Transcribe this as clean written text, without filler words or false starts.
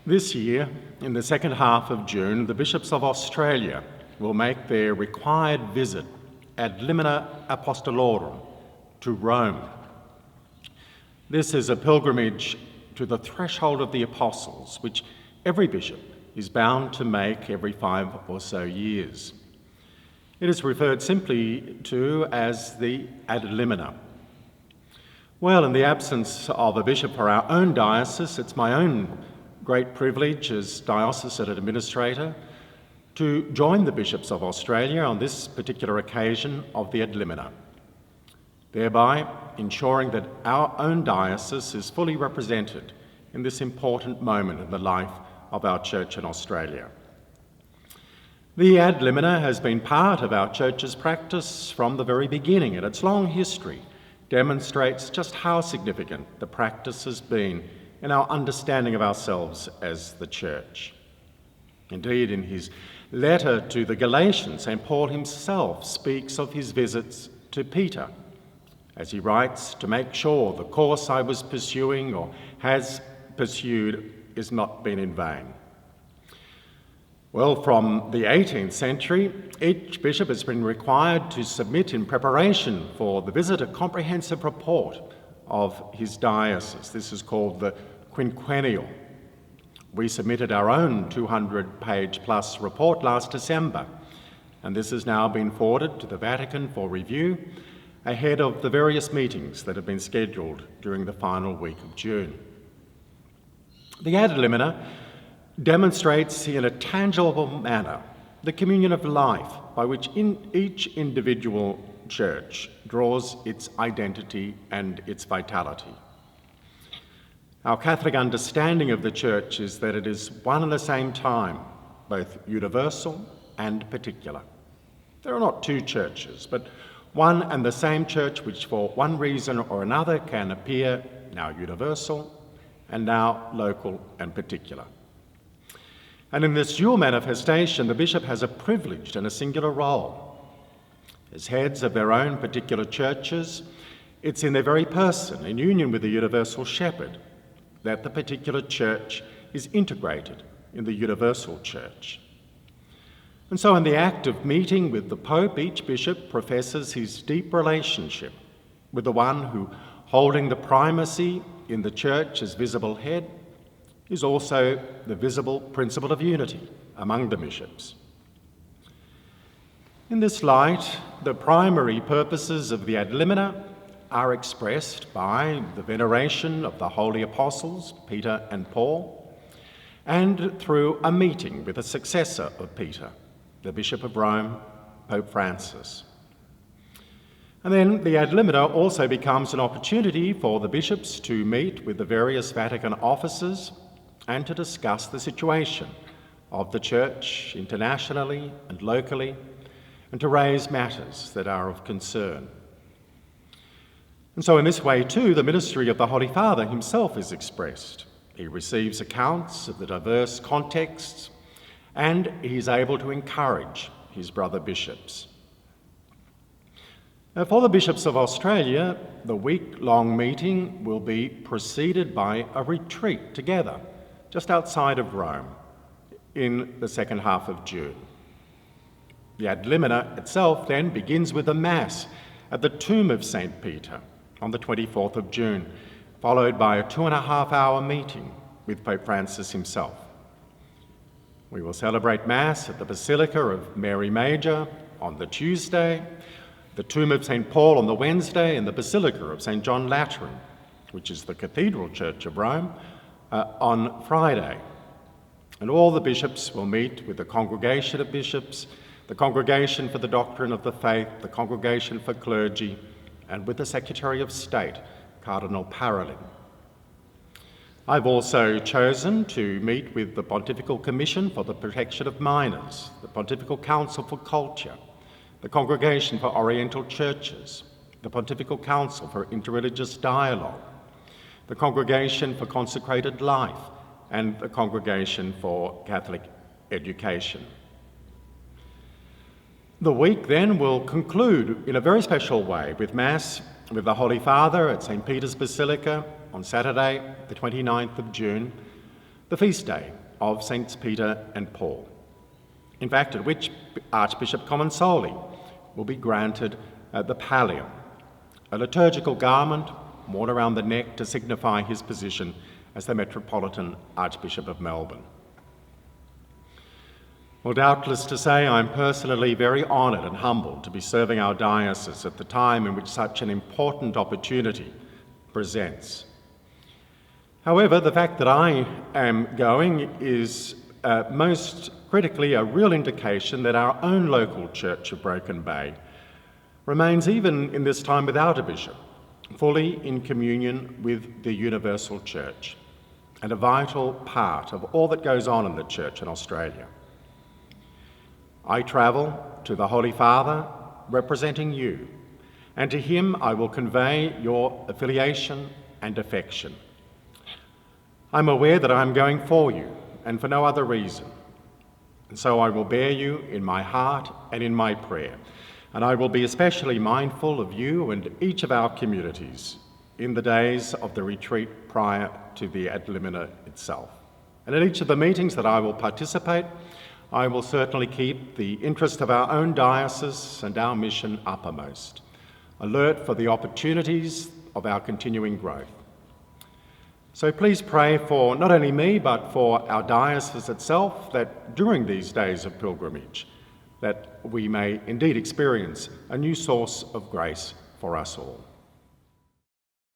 This year, in the second half of June, the bishops of Australia will make their required visit Ad Limina Apostolorum to Rome. This is a pilgrimage to the threshold of the apostles, which every bishop is bound to make every 5 or so years. It is referred simply to as the Ad Limina. Well, in the absence of a bishop for our own diocese, it's my own great privilege as Diocesan Administrator to join the bishops of Australia on this particular occasion of the Ad Limina, thereby ensuring that our own diocese is fully represented in this important moment in the life of our church in Australia. The Ad Limina has been part of our church's practice from the very beginning, and its long history demonstrates just how significant the practice has been in our understanding of ourselves as the church. Indeed, in his letter to the Galatians, St. Paul himself speaks of his visits to Peter, as he writes, "To make sure the course I was pursuing or has pursued is not been in vain." Well, from the 18th century, each bishop has been required to submit in preparation for the visit a comprehensive report of his diocese. This is called the quinquennial. We submitted our own 200-page plus report last December, and this has now been forwarded to the Vatican for review ahead of the various meetings that have been scheduled during the final week of June. The Ad Limina demonstrates in a tangible manner the communion of life by which each individual church draws its identity and its vitality. Our Catholic understanding of the church is that it is one and the same time, both universal and particular. There are not two churches, but one and the same church which for one reason or another can appear now universal and now local and particular. And in this dual manifestation, the bishop has a privileged and a singular role. As heads of their own particular churches, it's in their very person, in union with the universal shepherd, that the particular church is integrated in the universal church. And so in the act of meeting with the Pope, each bishop professes his deep relationship with the one who, holding the primacy in the church as visible head, is also the visible principle of unity among the bishops. In this light, the primary purposes of the Ad Limina are expressed by the veneration of the holy apostles, Peter and Paul, and through a meeting with a successor of Peter, the Bishop of Rome, Pope Francis. And then the Ad Limina also becomes an opportunity for the bishops to meet with the various Vatican officers and to discuss the situation of the Church internationally and locally, and to raise matters that are of concern. And so in this way too, the ministry of the Holy Father himself is expressed. He receives accounts of the diverse contexts, and he is able to encourage his brother bishops. Now, for the bishops of Australia, the week-long meeting will be preceded by a retreat together just outside of Rome in the second half of June. The Ad Limina itself then begins with a Mass at the tomb of St. Peter on the 24th of June, followed by a 2.5-hour meeting with Pope Francis himself. We will celebrate Mass at the Basilica of Mary Major on the Tuesday, the tomb of St. Paul on the Wednesday, and the Basilica of St. John Lateran, which is the Cathedral Church of Rome, on Friday. And all the bishops will meet with the Congregation of Bishops, the Congregation for the Doctrine of the Faith, the Congregation for Clergy, and with the Secretary of State, Cardinal Parolin. I've also chosen to meet with the Pontifical Commission for the Protection of Minors, the Pontifical Council for Culture, the Congregation for Oriental Churches, the Pontifical Council for Interreligious Dialogue, the Congregation for Consecrated Life, and the Congregation for Catholic Education. The week then will conclude in a very special way with Mass with the Holy Father at St. Peter's Basilica on Saturday, the 29th of June, the feast day of Saints Peter and Paul. In fact, at which Archbishop Comensoli will be granted the pallium, a liturgical garment worn around the neck to signify his position as the Metropolitan Archbishop of Melbourne. Well, doubtless to say, I'm personally very honoured and humbled to be serving our diocese at the time in which such an important opportunity presents. However, the fact that I am going is most critically a real indication that our own local church of Broken Bay remains, even in this time without a bishop, fully in communion with the universal church and a vital part of all that goes on in the church in Australia. I travel to the Holy Father representing you, and to him I will convey your affiliation and affection. I'm aware that I'm going for you and for no other reason, and so I will bear you in my heart and in my prayer, and I will be especially mindful of you and each of our communities in the days of the retreat prior to the Ad Limina itself. And at each of the meetings that I will participate, I will certainly keep the interest of our own diocese and our mission uppermost, alert for the opportunities of our continuing growth. So please pray for not only me, but for our diocese itself, that during these days of pilgrimage, that we may indeed experience a new source of grace for us all.